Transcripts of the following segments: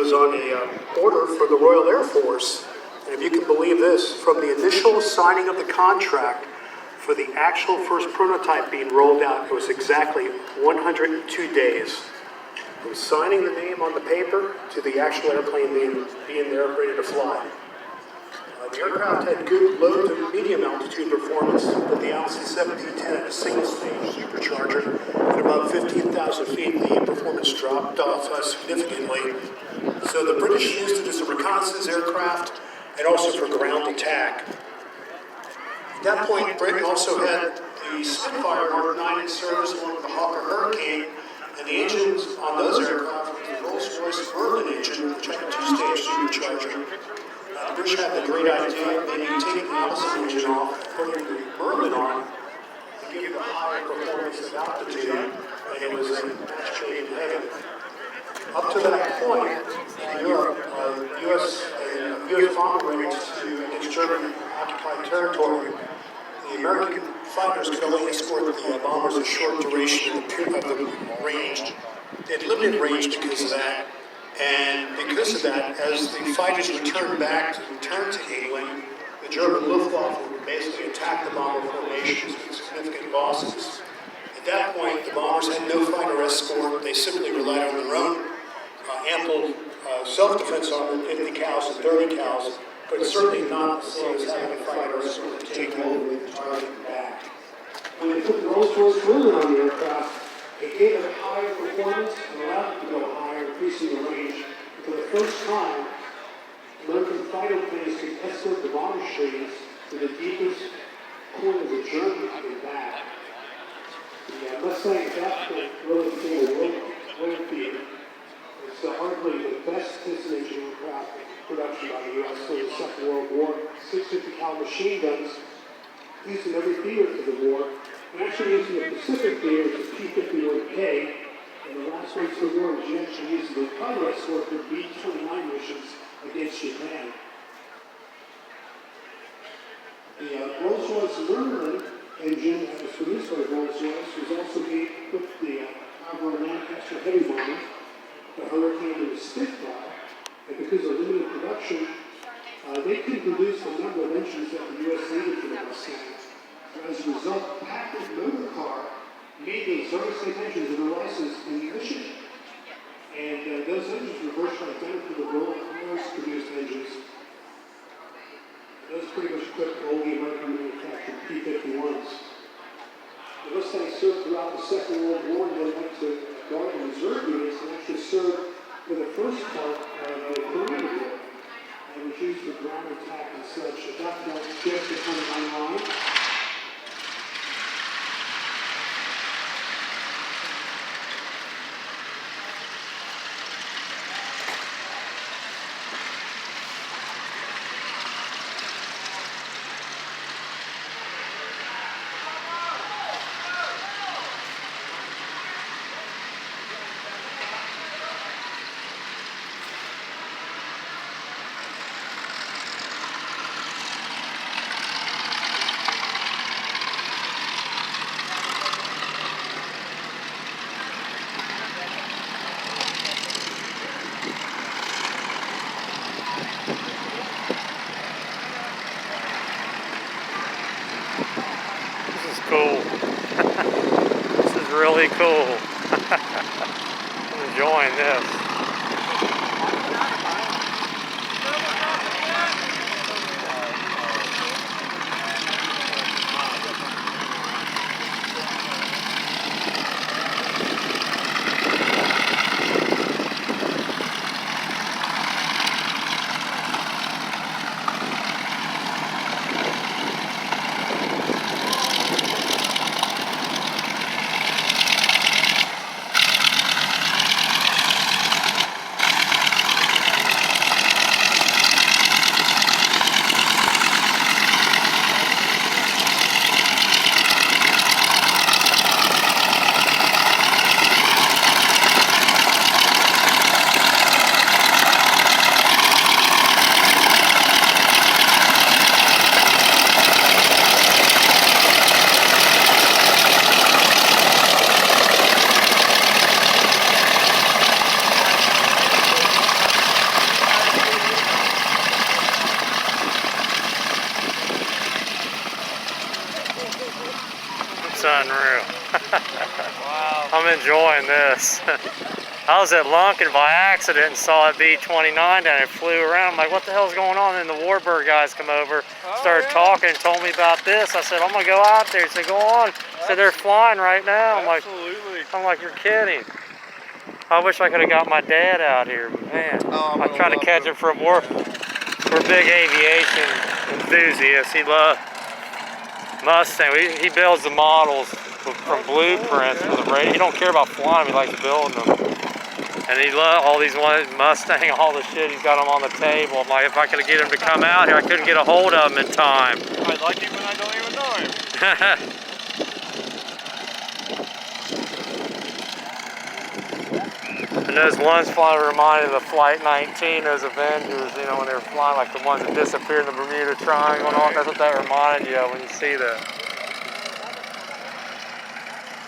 was on a order for the Royal Air Force. And if you can believe this, from the initial signing of the contract for the actual first prototype being rolled out, it was exactly 102 days. From signing the name on the paper to the actual airplane being there ready to fly. The aircraft had good low to medium altitude performance, but the LC-1710 had a single-stage supercharger. At about 15,000 feet, the performance dropped off significantly. So the British used it as a reconnaissance aircraft and also for ground attack. At that point, Britain also had the Spitfire Mark 9 in service along with the Hawker Hurricane, and the engines on those aircraft were the Rolls-Royce Merlin engine, which had a two-stage supercharger. The British had the great idea of maybe taking the Allison engine off and putting the Merlin on to give it a higher performance at altitude, and it was match made in heaven. Up to that point, in Europe, U.S. bomber raids against German occupied territory, the American fighters could only escort the bombers a short duration of the range. They had limited range because of that, and because of that, as the fighters returned to England, the German Luftwaffe would basically attack the bomber formations with significant losses. At that point, the bombers had no fighter escort. They simply relied on their own ample self-defense armor, 50 cals and 30 cals, but it's certainly not the same as having a fighter escort to take over with the target back. When they put the Rolls-Royce Merlin on the aircraft, it gave it higher performance and allowed it to go higher, increasing the range. For the first time, American fighter planes could escort the bomber streams to the deepest corners of Germany and back. The Mustang at that point really became a world beater. It's arguably the best piston engine aircraft production by the U.S. during the Second World War. 650 caliber machine guns used in every theater for the war, and actually used in the Pacific theater as a P51K. And the last weeks of the war was actually used in the fighter escort for B25 missions against Japan. The Rolls-Royce Merlin engine that was produced by Rolls-Royce was also equipped with the Power Lancaster heavy bomber, the Hurricane and the Spitfire, and because of limited production, they couldn't produce the number of engines that the U.S. needed for the Mustang. As a result, Packard Motor Car made those very same engines in the license in Michigan. And those engines were virtually identical to the Rolls-produced engines. Those pretty much equipped all the American manufactured P51s. The Mustang served throughout the Second World War and then went to Guard and Reserve units and actually served for the first part of the Korean War. And was used for ground attack and such. At that point, just to come online. Cool. This is really cool. I'm enjoying this. enjoying this. I was at Lunkin by accident and saw a B29 down there, flew around. I'm like, what the hell's going on? And the Warbird guys come over, started talking and told me about this. I said, I'm gonna go out there. He said, go on. So they're flying right now. I'm like, you're kidding. I wish I could have got my dad out here, but man, I'm trying to catch him for more. We're big aviation enthusiasts. He loves Mustang. He builds the models from blueprints for the radio. He don't care about flying. He likes building them. And he loves all these ones, Mustang, all the shit. He's got them on the table. I'm like, if I could get him to come out here, I couldn't get a hold of him in time. I like him when I don't even know him. And those ones flying reminded of the Flight 19, those Avengers, you know, when they were flying, like the ones that disappeared in the Bermuda Triangle and all. That's what that reminded you of when you see that.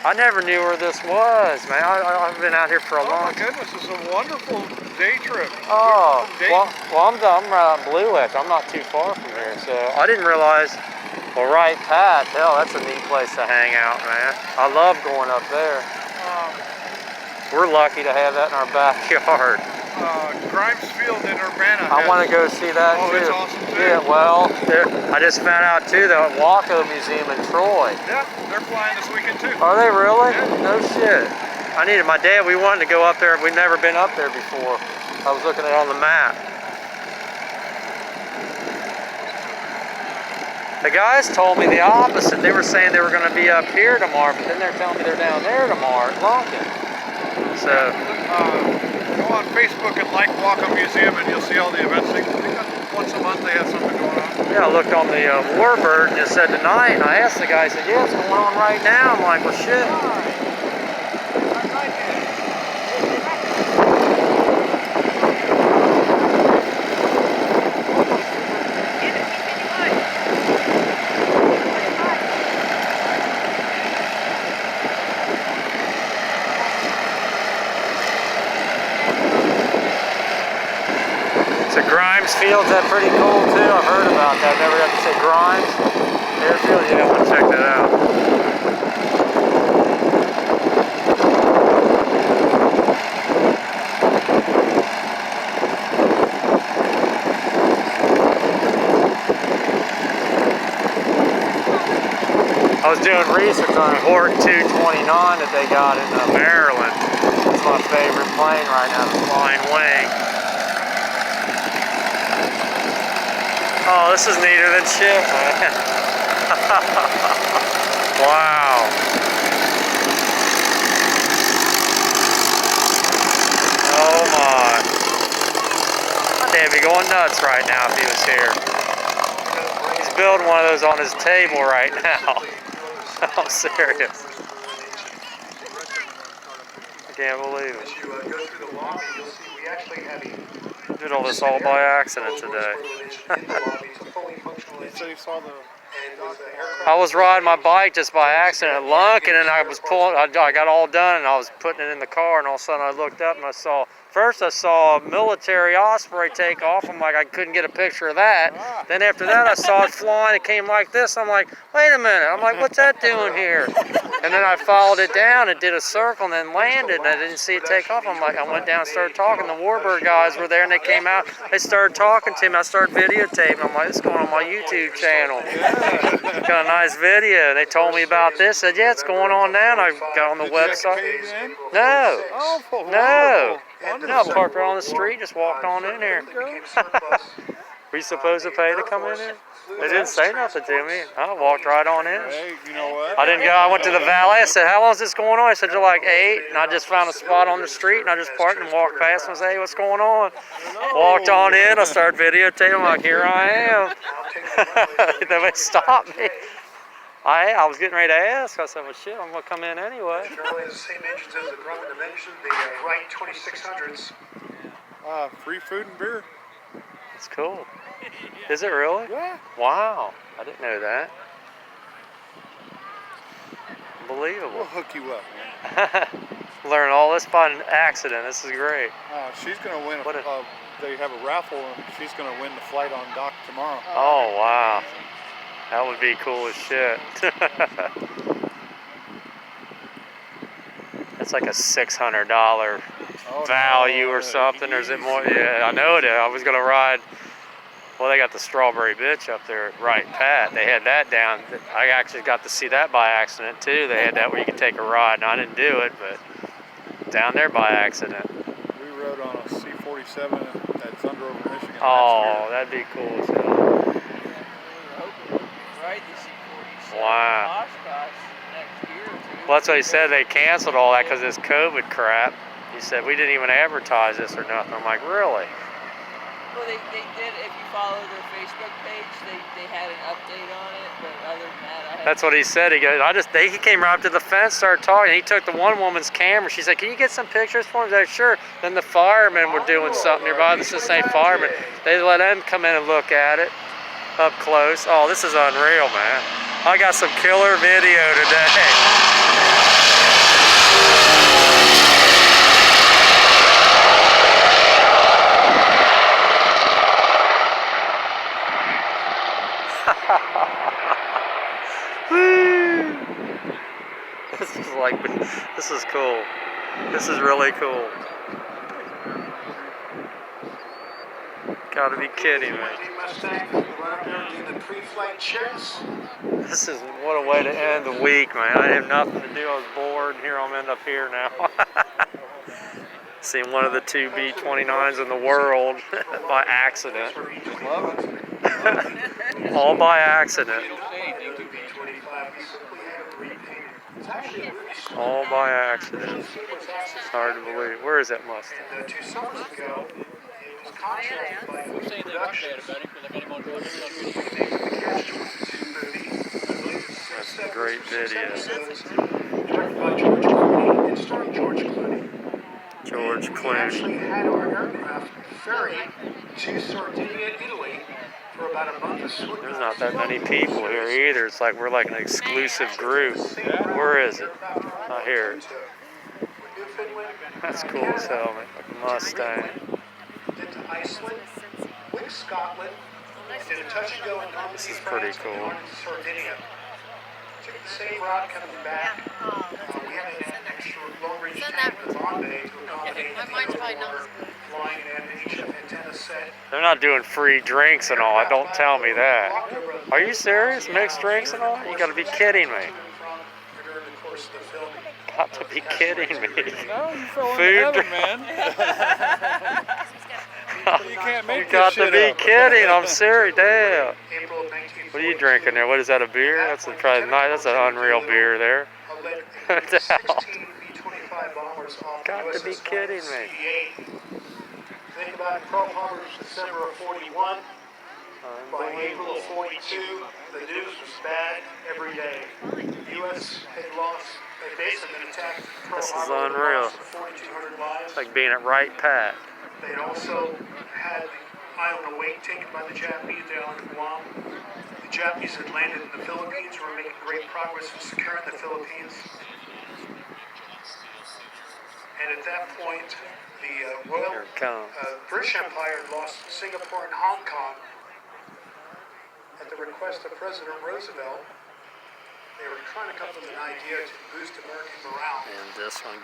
I never knew where this was, man. I've been out here for a long time. Oh my goodness, it's a wonderful day trip. Oh, well I'm right out in Blue Edge. I'm not too far from here, so I didn't realize. Well, right, Pat, hell, that's a neat place to hang out, man. I love going up there. We're lucky to have that in our backyard. Grimes Field in Urbana. I want to go see that too. It's awesome too. Yeah, well, I just found out too the Waco Museum in Troy. Yeah, they're flying this weekend too. Are they really? Yeah. No shit. I needed my dad. We wanted to go up there. We'd never been up there before. I was looking at it on the map. The guys told me the opposite. They were saying they were going to be up here tomorrow, but then they're telling me they're down there tomorrow at Lunkin. So go on Facebook and like Waco Museum and you'll see all the events. Once a month they have something going on. yeah, I looked on the Warbird and it said tonight, and I asked the guy, I said, yeah, it's going on right now. I'm like, well, shit. So Grimes Field's that pretty cool too. I've heard about that. Never got to say Grimes Airfield. You have to check that out. I was doing research on a Hort 229 that they got in Maryland. It's my favorite plane right now, the Flying Wing. Oh, this is neater than shit, man. Wow. Oh my. My dad would be going nuts right now if he was here. He's building one of those on his table right now. I'm serious. I can't believe it. Did all this all by accident today. I was riding my bike just by accident at Lunkin, and I was pulling. I got all done, and I was putting it in the car, and all of a sudden I looked up and I saw. First I saw a military Osprey take off. I'm like, I couldn't get a picture of that. Then after that I saw it flying. It came like this. I'm like, wait a minute. I'm like, what's that doing here? And then I followed it down. It did a circle and then landed, and I didn't see it take off. I'm like, I went down and started talking. The Warbird guys were there, and they came out. They started talking to me. I started videotaping. I'm like, this is going on my YouTube channel. Got a nice video. And they told me about this. Said, yeah, it's going on now. And I got on the website. No. No. No, I parked right on the street, just walked on in here. Were you supposed to pay to come in here? They didn't say nothing to me. I walked right on in. Hey, you know what? I didn't go. I went to the valet. I said, how long is this going on? He said, you're like 8. And I just found a spot on the street, and I just parked and walked past and said, hey, what's going on? Walked on in. I started videotaping. I'm like, here I am. They stopped me. I was getting ready to ask. I said, well, shit, I'm going to come in anyway. Generally the same engines as the Grumman Dimension, the Wright 2600s. Free food and beer. It's cool. Is it really? Yeah. Wow. I didn't know that. Unbelievable. We'll hook you up, man. Learn all this by an accident. This is great. She's going to win. They have a raffle, and she's going to win the flight on dock tomorrow. Oh, wow. That would be cool as shit. That's It's like a $600 value or something. Or is it more? Yeah, I know it is. I was gonna ride. Well, they got the Strawberry Bitch up there at Wright Pat. They had that down. I actually got to see that by accident too. They had that where you could take a ride. And I didn't do it, but down there by accident. We rode on a C-47 at Thunder over Michigan. Oh, that'd be cool as hell. Wow. Well, that's what he said. They canceled all that because of this COVID crap. He said, we didn't even advertise this or nothing. I'm like, really? Well, they did, if you follow their Facebook page, they had an update on it, but other than that, That's what he said. He goes, he came right up to the fence, started talking. He took the one woman's camera. She said, can you get some pictures for him? I said, sure. Then the firemen were doing something nearby. This is the same firemen. They let them come in and look at it up close. Oh, this is unreal, man. I got some killer video today. This is cool. This is really cool. Gotta be kidding me. This is, what a way to end the week, man. I have nothing to do. I was bored, and here I'm end up here now. Seeing one of the two B25s in the world by accident. All by accident. All by accident. It's hard to believe. Where is that Mustang? 2 summers ago, it was contracted by production. That's a great video. Directed by George Clooney and starring George Clooney. George We Clooney. actually had our aircraft ferried to Sardinia, Italy, for about a month of swimming. There's not that many people here either. It's like we're like an exclusive group. Where is it? Not here. That's cool as hell, man. Like a Mustang. Did to Iceland, Wick, Scotland, and did a touch and go in Normandy, This is pretty France, cool. and to Sardinia. Took the same route coming back. We had an extra long-range tank with Bombay to accommodate the flying and HF antenna set. They're not doing free drinks and all. Don't tell me that. Are you serious? Mixed drinks and all? You gotta be kidding me. During the course of the filming. Got to be kidding me. No, you fell Food into heaven, man. You can't make You got this to shit be up. kidding. I'm serious. Damn. April of 1942. What are you drinking there? What is that, a beer? That's probably nice. That's an unreal beer there. 16 B-25 bombers off Got to be USS kidding me. Think about Pearl Harbor's December of 41. By April of 42, the news was bad every day. U.S. had lost, they basically been attacked. This is unreal. 4,200 lives. It's like being at Wright Pat. They also had the island of Wake taken by the Japanese, the island of Guam. The Japanese had landed in the Philippines, were making great progress in securing the Philippines. And at that point, the Here it comes. British Empire had lost Singapore and Hong Kong. At the request of President Roosevelt, they were trying to come up with an idea to boost American morale. And this one